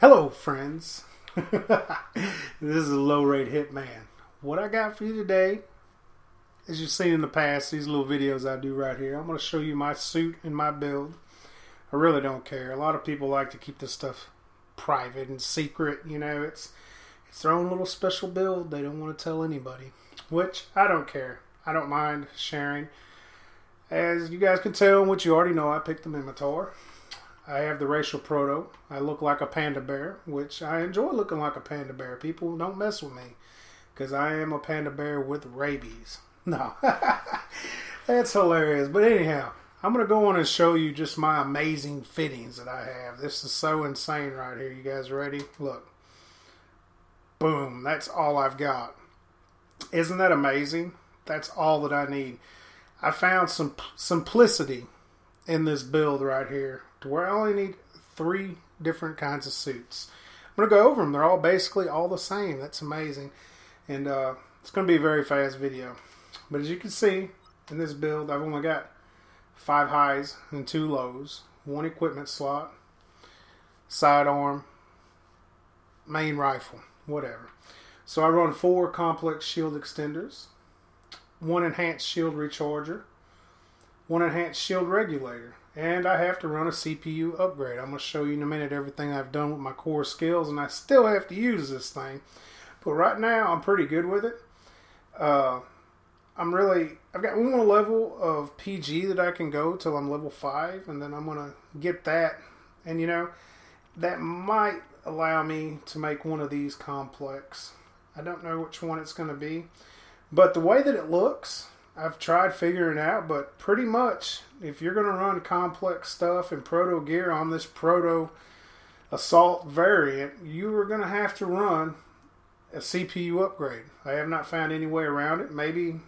Hello, friends. This is a low-rate hitman. What I got for you today, as you've seen in the past, these little videos I do right here, I'm going to show you my suit and my build. I really don't care. A lot of people like to keep this stuff private and secret. You know, it's their own little special build. They don't want to tell anybody, which I don't care. I don't mind sharing. As you guys can tell, which you already know, I picked the Minmatar. I have the racial proto. I look like a panda bear, which I enjoy looking like a panda bear. People don't mess with me because I am a panda bear with rabies. No, that's hilarious. But anyhow, I'm going to go on and show you just my amazing fittings that I have. This is so insane right here. You guys ready? Look. Boom. That's all I've got. Isn't that amazing? That's all that I need. I found some simplicity in this build right here to where I only need 3 different kinds of suits. I'm going to go over them. They're all basically all the same. That's amazing. And it's going to be a very fast video. But as you can see in this build, I've only got 5 highs and 2 lows, 1 equipment slot, sidearm, main rifle, whatever. So I run 4 complex shield extenders, 1 enhanced shield recharger, 1 enhanced shield regulator, and I have to run a CPU upgrade. I'm going to show you in a minute everything I've done with my core skills, and I still have to use this thing. But right now, I'm pretty good with it. I've got one more level of PG that I can go till I'm level 5, and then I'm going to get that. And you know, that might allow me to make one of these complex. I don't know which one it's going to be. But the way that it looks, I've tried figuring it out, but pretty much if you're going to run complex stuff and proto gear on this proto assault variant, you are going to have to run a CPU upgrade. I have not found any way around it. Maybe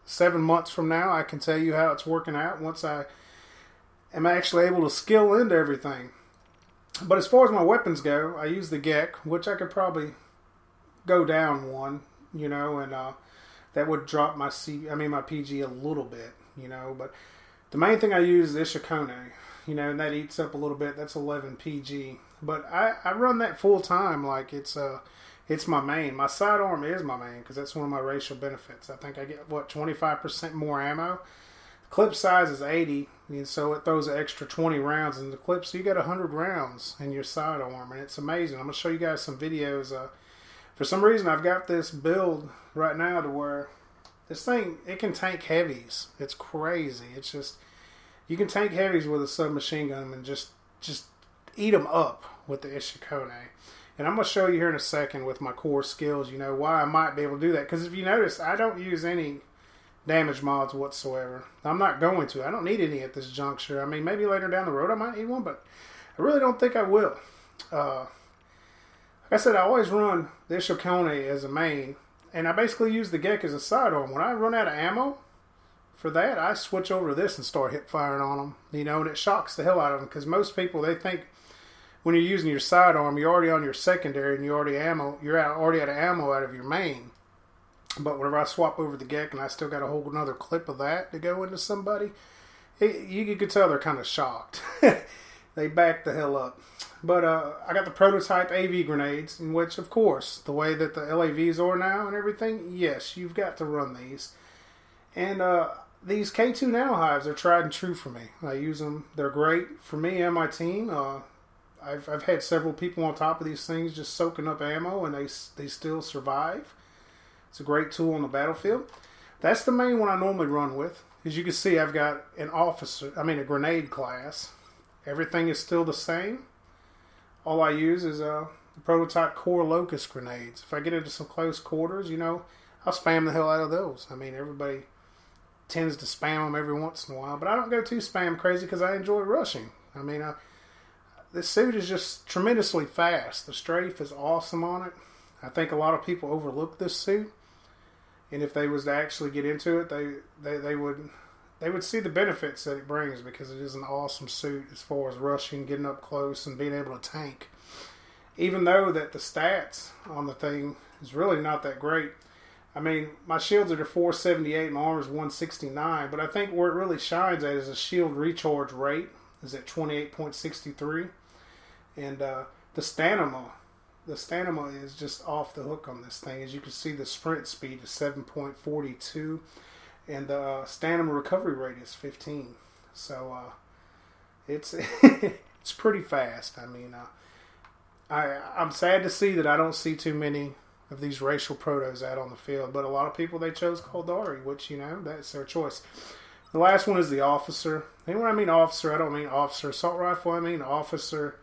7 months from now I can tell you how it's working out once I am actually able to skill into everything. But as far as my weapons go, I use the GEC, which I could probably go down 1, you know, and that would drop my my PG a little bit, you know. But the main thing I use is Ishikone, you know, and that eats up a little bit. That's 11 PG. But I run that full time like it's my main. My sidearm is my main because that's one of my racial benefits. I think I get, 25% more ammo. The clip size is 80, and so it throws an extra 20 rounds in the clip. So you got 100 rounds in your sidearm, and it's amazing. I'm going to show you guys some videos. For some reason, I've got this build right now to where this thing, it can tank heavies. It's crazy. It's just, you can tank heavies with a submachine gun and just eat them up with the Ishikone. And I'm going to show you here in a second with my core skills, you know, why I might be able to do that. Because if you notice, I don't use any damage mods whatsoever. I'm not going to. I don't need any at this juncture. I mean, maybe later down the road I might need one, but I really don't think I will. Like I said, I always run the Ishikone as a main, and I basically use the GEC as a sidearm. When I run out of ammo for that, I switch over to this and start hip firing on them. You know, and it shocks the hell out of them because most people, they think when you're using your sidearm, you're already on your secondary and you're already out of ammo out of your main. But whenever I swap over the GEC and I still got a whole another clip of that to go into somebody, you could tell they're kind of shocked. They back the hell up. But I got the prototype AV grenades, in which, of course, the way that the LAVs are now and everything, yes, you've got to run these. And these K2 Nano hives are tried and true for me. I use them. They're great for me and my team. I've had several people on top of these things just soaking up ammo, and they still survive. It's a great tool on the battlefield. That's the main one I normally run with. As you can see, I've got a grenade class. Everything is still the same. All I use is the prototype core locust grenades. If I get into some close quarters, you know, I'll spam the hell out of those. I mean, everybody tends to spam them every once in a while, but I don't go too spam crazy because I enjoy rushing. I mean, this suit is just tremendously fast. The strafe is awesome on it. I think a lot of people overlook this suit, and if they was to actually get into it, they would see the benefits that it brings because it is an awesome suit as far as rushing, getting up close, and being able to tank. Even though that the stats on the thing is really not that great. I mean, my shields are to 478 and my armor is 169, but I think where it really shines at is a shield recharge rate is at 28.63. And the stamina. The stamina is just off the hook on this thing. As you can see, the sprint speed is 7.42, and the stamina recovery rate is 15. So it's it's pretty fast. I mean, I'm sad to see that I don't see too many of these racial protos out on the field, but a lot of people, they chose Caldari, which, you know, that's their choice. The last one is the officer. And when I mean officer, I don't mean officer assault rifle. I mean officer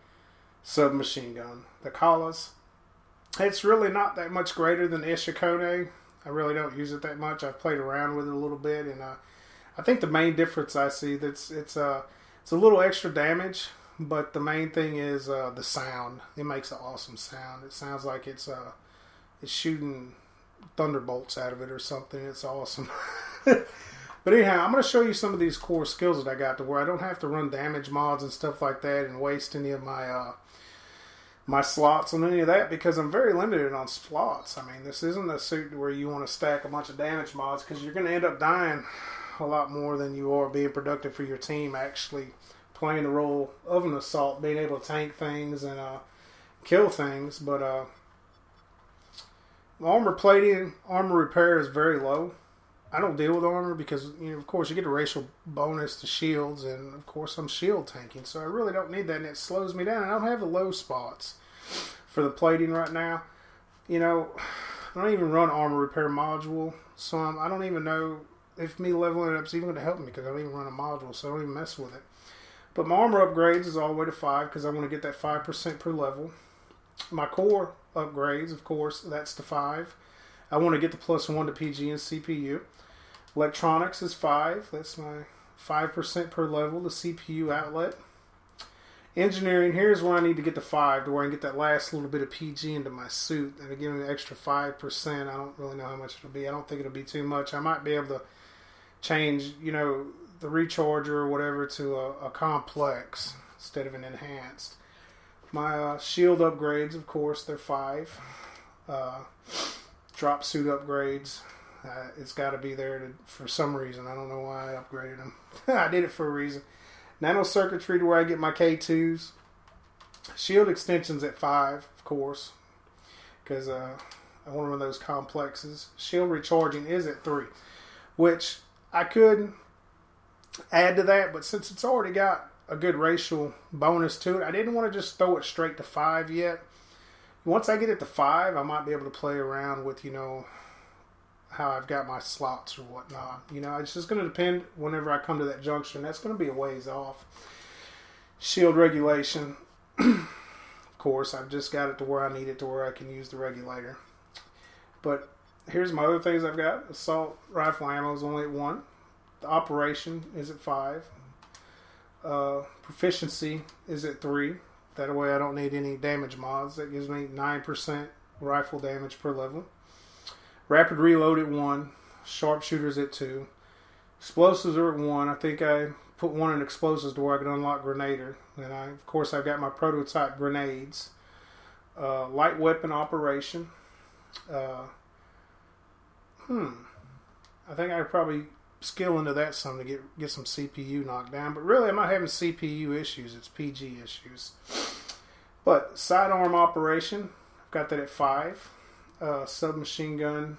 submachine gun. The Kalas. It's really not that much greater than the Ishikone. I really don't use it that much. I've played around with it a little bit, and I think the main difference I see, it's a little extra damage, but the main thing is the sound. It makes an awesome sound. It sounds like it's shooting thunderbolts out of it or something. It's awesome. But anyhow, I'm going to show you some of these core skills that I got to where I don't have to run damage mods and stuff like that and waste any of my my slots on any of that, because I'm very limited on slots. I mean, this isn't a suit where you want to stack a bunch of damage mods, because you're going to end up dying a lot more than you are being productive for your team, actually playing the role of an assault, being able to tank things and kill things. But armor plating, armor repair is very low. I don't deal with armor because, you know, of course, you get a racial bonus to shields, and of course I'm shield tanking, so I really don't need that, and it slows me down. I don't have the low spots for the plating right now. You know, I don't even run armor repair module, so I don't even know if me leveling it up is even going to help me, because I don't even run a module, so I don't even mess with it. But my armor upgrades is all the way to 5, because I want to get that 5% per level. My core upgrades, of course, that's to 5. I want to get the +1 to PG and CPU. Electronics is 5. That's my 5% per level, the CPU outlet. Engineering, here's where I need to get to 5, to where I can get that last little bit of PG into my suit. And give me an extra 5%. I don't really know how much it'll be. I don't think it'll be too much. I might be able to change, you know, the recharger or whatever to a complex instead of an enhanced. My shield upgrades, of course, they're 5. Drop suit upgrades. It's got to be there for some reason. I don't know why I upgraded them. I did it for a reason. Nano circuitry, to where I get my K2s. Shield extensions at 5, of course, because I want to run those complexes. Shield recharging is at 3, which I could add to that, but since it's already got a good racial bonus to it, I didn't want to just throw it straight to 5 yet. Once I get it to 5, I might be able to play around with, you know, how I've got my slots or whatnot. You know, it's just going to depend whenever I come to that juncture, and that's going to be a ways off. Shield regulation. Of course, I've just got it to where I need it to where I can use the regulator. But here's my other things I've got. Assault rifle ammo is only at 1. The operation is at 5. Proficiency is at 3. That way I don't need any damage mods. That gives me 9% rifle damage per level. Rapid reload at 1. Sharpshooters at 2. Explosives are at 1. I think I put 1 in explosives to where I can unlock Grenader. And of course, I've got my prototype grenades. Light weapon operation. I think I could probably skill into that some to get some CPU knocked down. But really, I'm not having CPU issues. It's PG issues. But sidearm operation, I've got that at 5. Submachine gun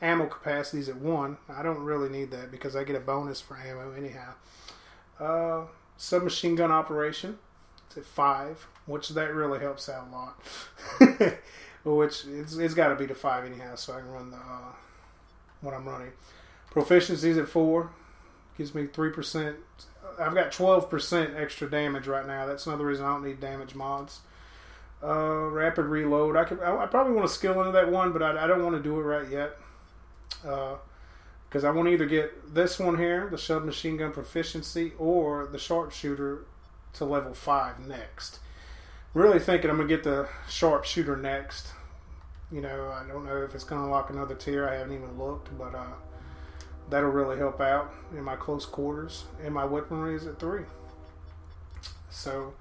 ammo capacity is at 1. I don't really need that because I get a bonus for ammo anyhow. Submachine gun operation, it's at 5, which that really helps out a lot. Which it's got to be to 5 anyhow, so I can run the what I'm running. Proficiency is at 4, gives me 3%. I've got 12% extra damage right now. That's another reason I don't need damage mods. Rapid reload. I probably want to skill into that one, but I don't want to do it right yet. Because I want to either get this one here, the submachine gun proficiency, or the sharpshooter to level 5 next. Really thinking I'm going to get the sharpshooter next. You know, I don't know if it's going to unlock another tier. I haven't even looked, but that'll really help out in my close quarters. And my weaponry is at 3. So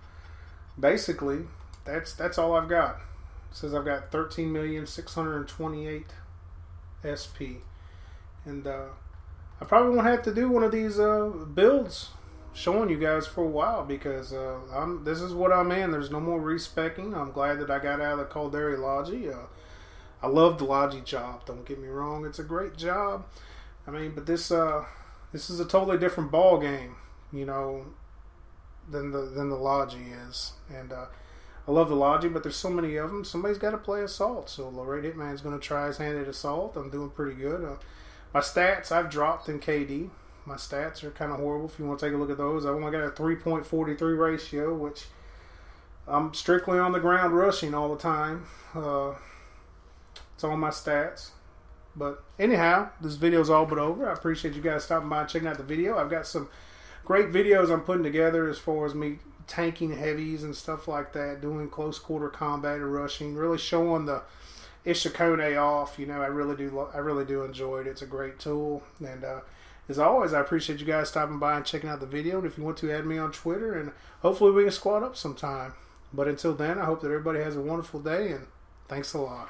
basically, that's all I've got. It says I've got 13,628,000 SP. And I probably won't have to do one of these builds showing you guys for a while because this is what I'm in. There's no more respecing. I'm glad that I got out of the Caldera Logi. I love the Logi job. Don't get me wrong; it's a great job. I mean, but this is a totally different ball game, you know, than the Logi is. And I love the Logi, but there's so many of them. Somebody's got to play Assault. So Low Rate Hitman's going to try his hand at Assault. I'm doing pretty good. My stats I've dropped in KD. My stats are kind of horrible. If you want to take a look at those, I've only got a 3.43 ratio, which I'm strictly on the ground rushing all the time. It's on my stats. But anyhow, this video's all but over. I appreciate you guys stopping by and checking out the video. I've got some great videos I'm putting together as far as me tanking heavies and stuff like that, doing close quarter combat and rushing, really showing the Ishikone off. You know, I really do enjoy it. It's a great tool. And as always, I appreciate you guys stopping by and checking out the video. And if you want to, add me on Twitter, and hopefully we can squad up sometime. But until then, I hope that everybody has a wonderful day, and thanks a lot.